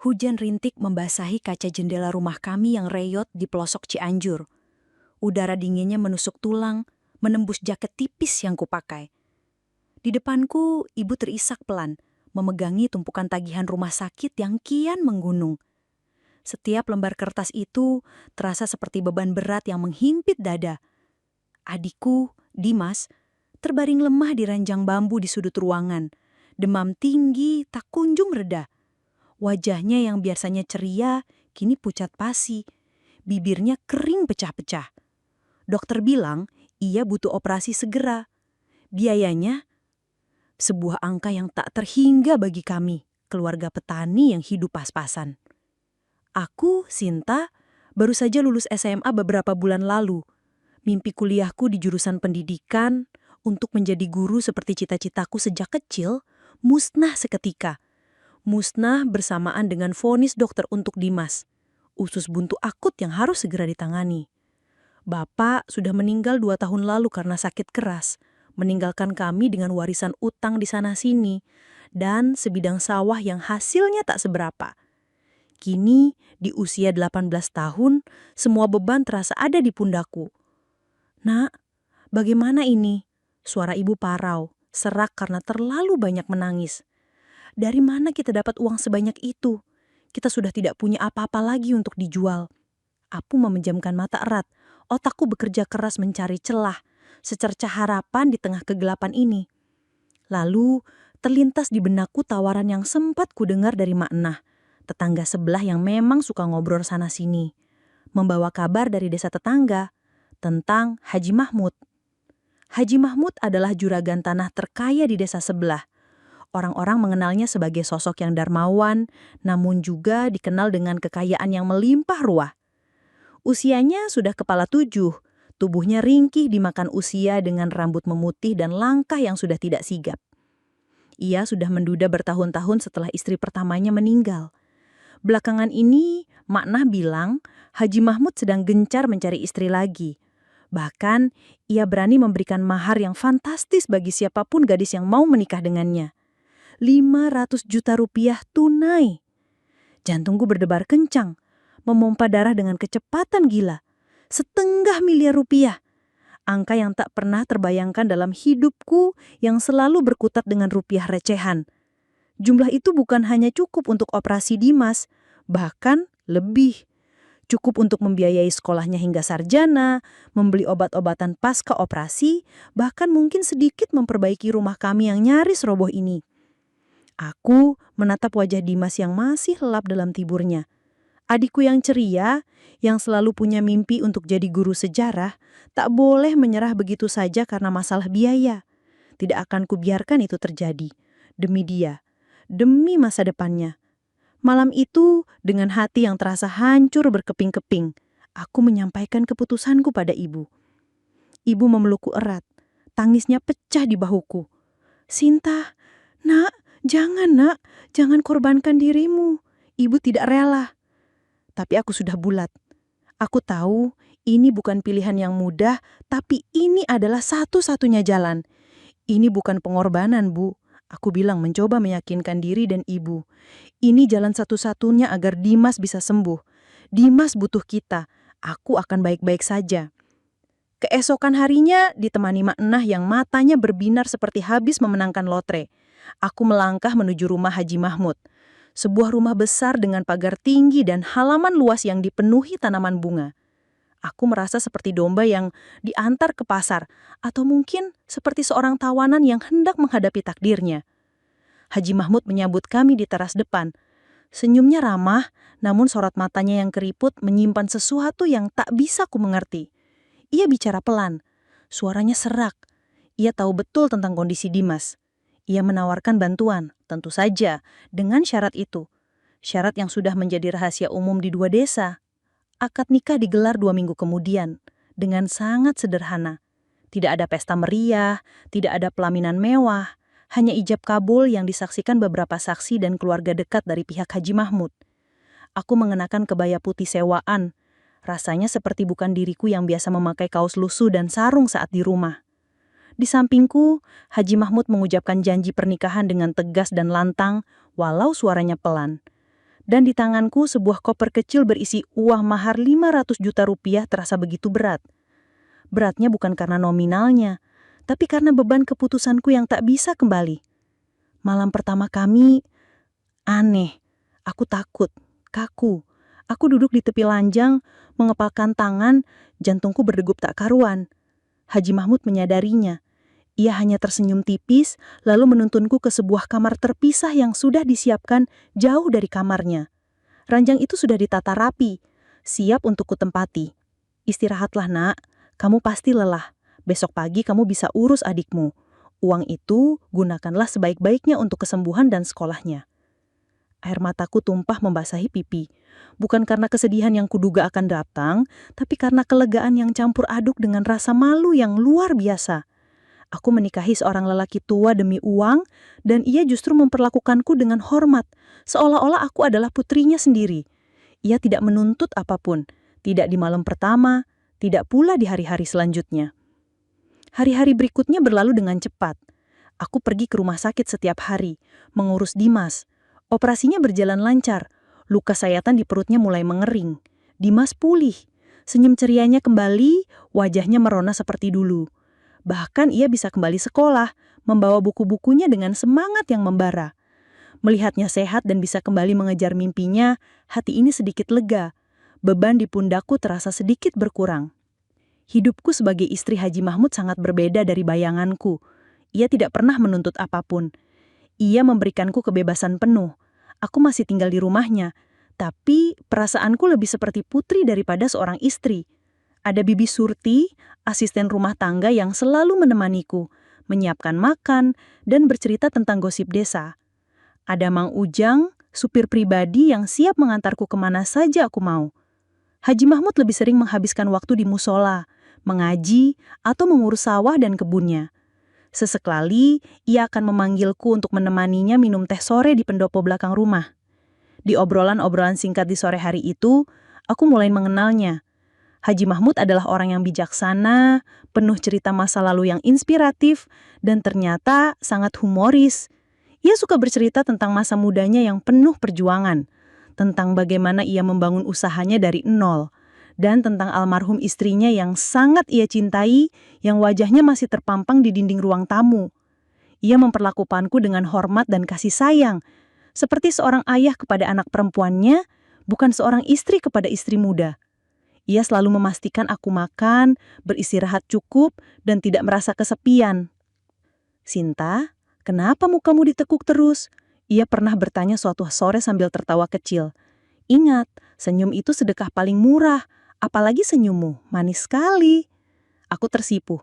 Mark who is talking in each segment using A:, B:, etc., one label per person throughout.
A: Hujan rintik membasahi kaca jendela rumah kami yang reyot di pelosok Cianjur. Udara dinginnya menusuk tulang, menembus jaket tipis yang kupakai. Di depanku, ibu terisak pelan, memegangi tumpukan tagihan rumah sakit yang kian menggunung. Setiap lembar kertas itu terasa seperti beban berat yang menghimpit dada. Adikku, Dimas, terbaring lemah di ranjang bambu di sudut ruangan. Demam tinggi tak kunjung reda. Wajahnya yang biasanya ceria, kini pucat pasi. Bibirnya kering pecah-pecah. Dokter bilang ia butuh operasi segera. Biayanya, sebuah angka yang tak terhingga bagi kami, keluarga petani yang hidup pas-pasan. Aku, Sinta, baru saja lulus SMA beberapa bulan lalu. Mimpi kuliahku di jurusan pendidikan untuk menjadi guru seperti cita-citaku sejak kecil, musnah seketika. Musnah bersamaan dengan vonis dokter untuk Dimas. Usus buntu akut yang harus segera ditangani. Bapak sudah meninggal 2 tahun lalu karena sakit keras, meninggalkan kami dengan warisan utang di sana-sini, dan sebidang sawah yang hasilnya tak seberapa. Kini, di usia 18 tahun, semua beban terasa ada di pundakku. Nak, bagaimana ini? Suara ibu parau, serak karena terlalu banyak menangis. Dari mana kita dapat uang sebanyak itu? Kita sudah tidak punya apa-apa lagi untuk dijual. Aku memejamkan mata erat. Otakku bekerja keras mencari celah, secercah harapan di tengah kegelapan ini. Lalu, terlintas di benakku tawaran yang sempat kudengar dari Mak Enah, tetangga sebelah yang memang suka ngobrol sana-sini. Membawa kabar dari desa tetangga tentang Haji Mahmud. Haji Mahmud adalah juragan tanah terkaya di desa sebelah. Orang-orang mengenalnya sebagai sosok yang dermawan, namun juga dikenal dengan kekayaan yang melimpah ruah. Usianya sudah kepala 7, tubuhnya ringkih dimakan usia dengan rambut memutih dan langkah yang sudah tidak sigap. Ia sudah menduda bertahun-tahun setelah istri pertamanya meninggal. Belakangan ini, Mak Nah bilang Haji Mahmud sedang gencar mencari istri lagi. Bahkan, ia berani memberikan mahar yang fantastis bagi siapapun gadis yang mau menikah dengannya. 500 juta rupiah tunai. Jantungku berdebar kencang, memompa darah dengan kecepatan gila. 1/2 miliar rupiah. Angka yang tak pernah terbayangkan dalam hidupku yang selalu berkutat dengan rupiah recehan. Jumlah itu bukan hanya cukup untuk operasi Dimas, bahkan lebih. Cukup untuk membiayai sekolahnya hingga sarjana, membeli obat-obatan pasca operasi, bahkan mungkin sedikit memperbaiki rumah kami yang nyaris roboh ini. Aku menatap wajah Dimas yang masih lelap dalam tiburnya. Adikku yang ceria, yang selalu punya mimpi untuk jadi guru sejarah, tak boleh menyerah begitu saja karena masalah biaya. Tidak akan kubiarkan itu terjadi. Demi dia, demi masa depannya. Malam itu, dengan hati yang terasa hancur berkeping-keping, aku menyampaikan keputusanku pada ibu. Ibu memelukku erat, tangisnya pecah di bahuku. Sinta, nak, jangan korbankan dirimu. Ibu tidak rela. Tapi aku sudah bulat. Aku tahu ini bukan pilihan yang mudah, tapi ini adalah satu-satunya jalan. Ini bukan pengorbanan, Bu. Aku bilang mencoba meyakinkan diri dan ibu. Ini jalan satu-satunya agar Dimas bisa sembuh. Dimas butuh kita. Aku akan baik-baik saja. Keesokan harinya ditemani Mak Enah yang matanya berbinar seperti habis memenangkan lotre. Aku melangkah menuju rumah Haji Mahmud. Sebuah rumah besar dengan pagar tinggi dan halaman luas yang dipenuhi tanaman bunga. Aku merasa seperti domba yang diantar ke pasar, atau mungkin seperti seorang tawanan yang hendak menghadapi takdirnya. Haji Mahmud menyambut kami di teras depan. Senyumnya ramah, namun sorot matanya yang keriput menyimpan sesuatu yang tak bisa ku mengerti. Ia bicara pelan, suaranya serak. Ia tahu betul tentang kondisi Dimas. Ia menawarkan bantuan, tentu saja, dengan syarat itu. Syarat yang sudah menjadi rahasia umum di 2 desa. Akad nikah digelar 2 minggu kemudian, dengan sangat sederhana. Tidak ada pesta meriah, tidak ada pelaminan mewah, hanya ijab kabul yang disaksikan beberapa saksi dan keluarga dekat dari pihak Haji Mahmud. Aku mengenakan kebaya putih sewaan. Rasanya seperti bukan diriku yang biasa memakai kaos lusuh dan sarung saat di rumah. Di sampingku, Haji Mahmud mengucapkan janji pernikahan dengan tegas dan lantang, walau suaranya pelan.
B: Dan di tanganku sebuah koper kecil berisi uang mahar 500 juta rupiah terasa begitu berat. Beratnya bukan karena nominalnya, tapi karena beban keputusanku yang tak bisa kembali. Malam pertama kami, aneh. Aku takut, kaku. Aku duduk di tepi lanjang, mengepalkan tangan, jantungku berdegup tak karuan. Haji Mahmud menyadarinya. Ia hanya tersenyum tipis, lalu menuntunku ke sebuah kamar terpisah yang sudah disiapkan jauh dari kamarnya. Ranjang itu sudah ditata rapi, siap untuk kutempati. Istirahatlah nak, kamu pasti lelah. Besok pagi kamu bisa urus adikmu. Uang itu gunakanlah sebaik-baiknya untuk kesembuhan dan sekolahnya. Air mataku tumpah membasahi pipi. Bukan karena kesedihan yang kuduga akan datang, tapi karena kelegaan yang campur aduk dengan rasa malu yang luar biasa. Aku menikahi seorang lelaki tua demi uang, dan ia justru memperlakukanku dengan hormat, seolah-olah aku adalah putrinya sendiri. Ia tidak menuntut apapun, tidak di malam pertama, tidak pula di hari-hari selanjutnya. Hari-hari berikutnya berlalu dengan cepat. Aku pergi ke rumah sakit setiap hari, mengurus Dimas. Operasinya berjalan lancar, luka sayatan di perutnya mulai mengering. Dimas pulih, senyum cerianya kembali, wajahnya merona seperti dulu. Bahkan ia bisa kembali sekolah, membawa buku-bukunya dengan semangat yang membara. Melihatnya sehat dan bisa kembali mengejar mimpinya, hati ini sedikit lega. Beban di pundakku terasa sedikit berkurang. Hidupku sebagai istri Haji Mahmud sangat berbeda dari bayanganku. Ia tidak pernah menuntut apapun. Ia memberikanku kebebasan penuh. Aku masih tinggal di rumahnya, tapi perasaanku lebih seperti putri daripada seorang istri. Ada Bibi Surti, asisten rumah tangga yang selalu menemaniku, menyiapkan makan, dan bercerita tentang gosip desa. Ada Mang Ujang, supir pribadi yang siap mengantarku kemana saja aku mau. Haji Mahmud lebih sering menghabiskan waktu di musola, mengaji, atau mengurus sawah dan kebunnya. Sesekali, ia akan memanggilku untuk menemaninya minum teh sore di pendopo belakang rumah. Di obrolan-obrolan singkat di sore hari itu, aku mulai mengenalnya. Haji Mahmud adalah orang yang bijaksana, penuh cerita masa lalu yang inspiratif, dan ternyata sangat humoris. Ia suka bercerita tentang masa mudanya yang penuh perjuangan, tentang bagaimana ia membangun usahanya dari nol, dan tentang almarhum istrinya yang sangat ia cintai, yang wajahnya masih terpampang di dinding ruang tamu. Ia memperlakukanku dengan hormat dan kasih sayang, seperti seorang ayah kepada anak perempuannya, bukan seorang istri kepada istri muda. Ia selalu memastikan aku makan, beristirahat cukup, dan tidak merasa kesepian. "Sinta, kenapa mukamu ditekuk terus?" Ia pernah bertanya suatu sore sambil tertawa kecil. "Ingat, senyum itu sedekah paling murah, apalagi senyummu, manis sekali." Aku tersipu.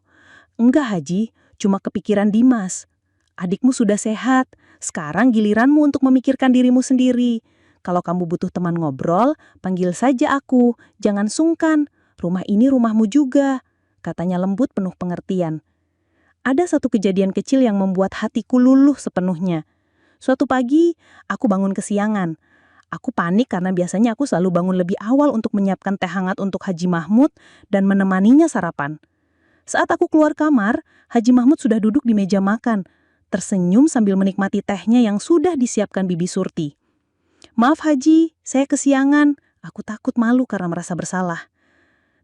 B: "Enggak Haji, cuma kepikiran Dimas. Adikmu sudah sehat, sekarang giliranmu untuk memikirkan dirimu sendiri. Kalau kamu butuh teman ngobrol, panggil saja aku, jangan sungkan. Rumah ini rumahmu juga," katanya lembut penuh pengertian. Ada satu kejadian kecil yang membuat hatiku luluh sepenuhnya. Suatu pagi, aku bangun kesiangan. Aku panik karena biasanya aku selalu bangun lebih awal untuk menyiapkan teh hangat untuk Haji Mahmud dan menemaninya sarapan. Saat aku keluar kamar, Haji Mahmud sudah duduk di meja makan, tersenyum sambil menikmati tehnya yang sudah disiapkan Bibi Surti. "Maaf Haji, saya kesiangan." Aku takut malu karena merasa bersalah.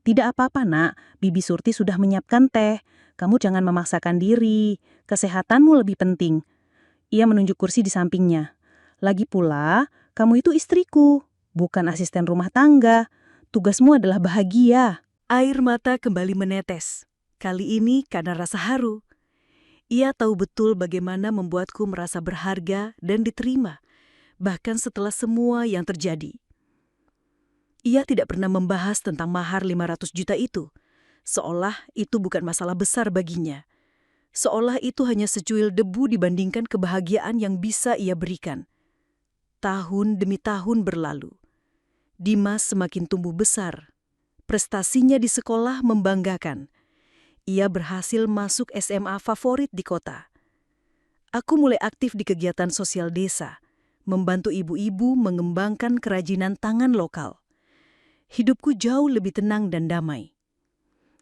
B: "Tidak apa-apa nak, Bibi Surti sudah menyiapkan teh. Kamu jangan memaksakan diri, kesehatanmu lebih penting." Ia menunjuk kursi di sampingnya. "Lagi pula, kamu itu istriku, bukan asisten rumah tangga. Tugasmu adalah bahagia."
A: Air mata kembali menetes. Kali ini karena rasa haru. Ia tahu betul bagaimana membuatku merasa berharga dan diterima, bahkan setelah semua yang terjadi. Ia tidak pernah membahas tentang mahar 500 juta itu, seolah itu bukan masalah besar baginya. Seolah itu hanya secuil debu dibandingkan kebahagiaan yang bisa ia berikan. Tahun demi tahun berlalu. Dimas semakin tumbuh besar. Prestasinya di sekolah membanggakan. Ia berhasil masuk SMA favorit di kota. Aku mulai aktif di kegiatan sosial desa, membantu ibu-ibu mengembangkan kerajinan tangan lokal. Hidupku jauh lebih tenang dan damai.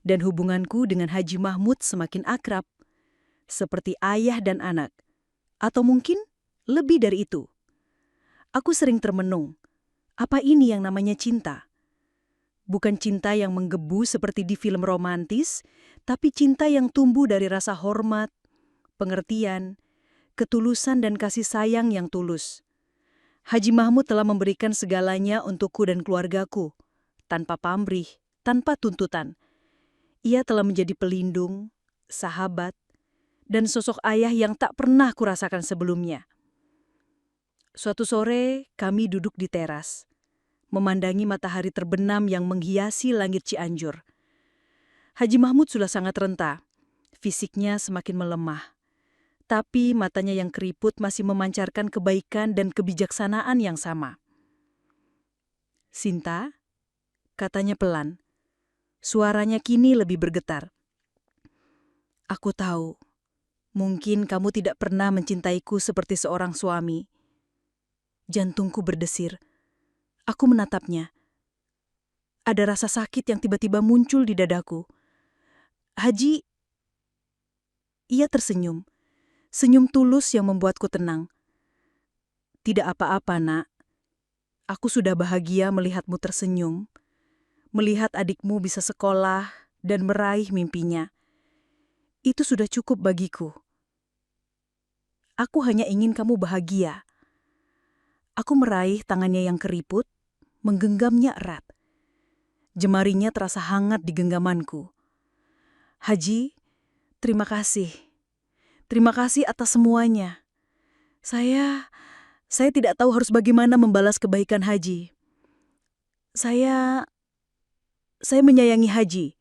A: Dan hubunganku dengan Haji Mahmud semakin akrab, seperti ayah dan anak. Atau mungkin lebih dari itu. Aku sering termenung,
B: Apa ini yang namanya cinta? Bukan cinta yang menggebu seperti di film romantis, tapi cinta yang tumbuh dari rasa hormat, pengertian, ketulusan dan kasih sayang yang tulus. Haji Mahmud telah memberikan segalanya untukku dan keluargaku, tanpa pamrih, tanpa tuntutan. Ia telah menjadi pelindung, sahabat, dan sosok ayah yang tak pernah kurasakan sebelumnya. Suatu sore, kami duduk di teras, memandangi matahari terbenam yang menghiasi langit Cianjur. Haji Mahmud sudah sangat renta, fisiknya semakin melemah. Tapi matanya yang keriput masih memancarkan kebaikan dan kebijaksanaan yang sama. "Sinta," katanya pelan. Suaranya kini lebih bergetar. "Aku tahu, mungkin kamu tidak pernah mencintaiku seperti seorang suami." Jantungku berdesir. Aku menatapnya. Ada rasa sakit yang tiba-tiba muncul di dadaku. "Haji..." Ia tersenyum. Senyum tulus yang membuatku tenang. "Tidak apa-apa, Nak. Aku sudah bahagia melihatmu tersenyum, melihat adikmu bisa sekolah dan meraih mimpinya. Itu sudah cukup bagiku. Aku hanya ingin kamu bahagia." Aku meraih tangannya yang keriput, menggenggamnya erat. Jemarinya terasa hangat di genggamanku. "Haji, terima kasih. Terima kasih atas semuanya. Saya tidak tahu harus bagaimana membalas kebaikan Haji. Saya menyayangi Haji."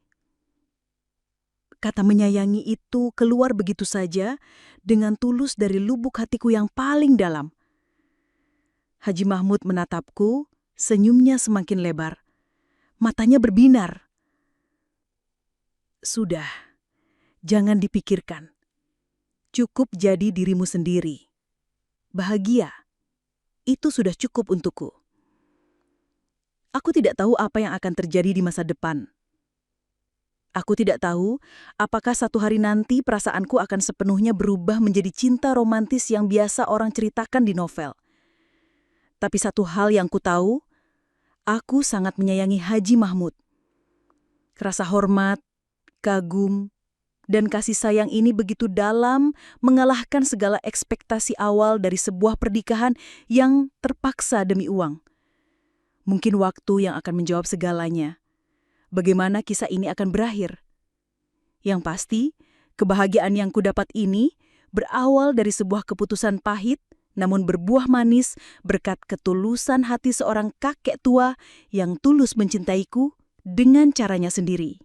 B: Kata menyayangi itu keluar begitu saja dengan tulus dari lubuk hatiku yang paling dalam. Haji Mahmud menatapku, senyumnya semakin lebar. Matanya berbinar. "Sudah, jangan dipikirkan. Cukup jadi dirimu sendiri. Bahagia. Itu sudah cukup untukku. Aku tidak tahu apa yang akan terjadi di masa depan. Aku tidak tahu apakah satu hari nanti perasaanku akan sepenuhnya berubah menjadi cinta romantis yang biasa orang ceritakan di novel. Tapi satu hal yang ku tahu, aku sangat menyayangi Haji Mahmud. Rasa hormat, kagum, dan kasih sayang ini begitu dalam mengalahkan segala ekspektasi awal dari sebuah pernikahan yang terpaksa demi uang. Mungkin waktu yang akan menjawab segalanya. Bagaimana kisah ini akan berakhir? Yang pasti, kebahagiaan yang kudapat ini berawal dari sebuah keputusan pahit, namun berbuah manis berkat ketulusan hati seorang kakek tua yang tulus mencintaiku dengan caranya sendiri.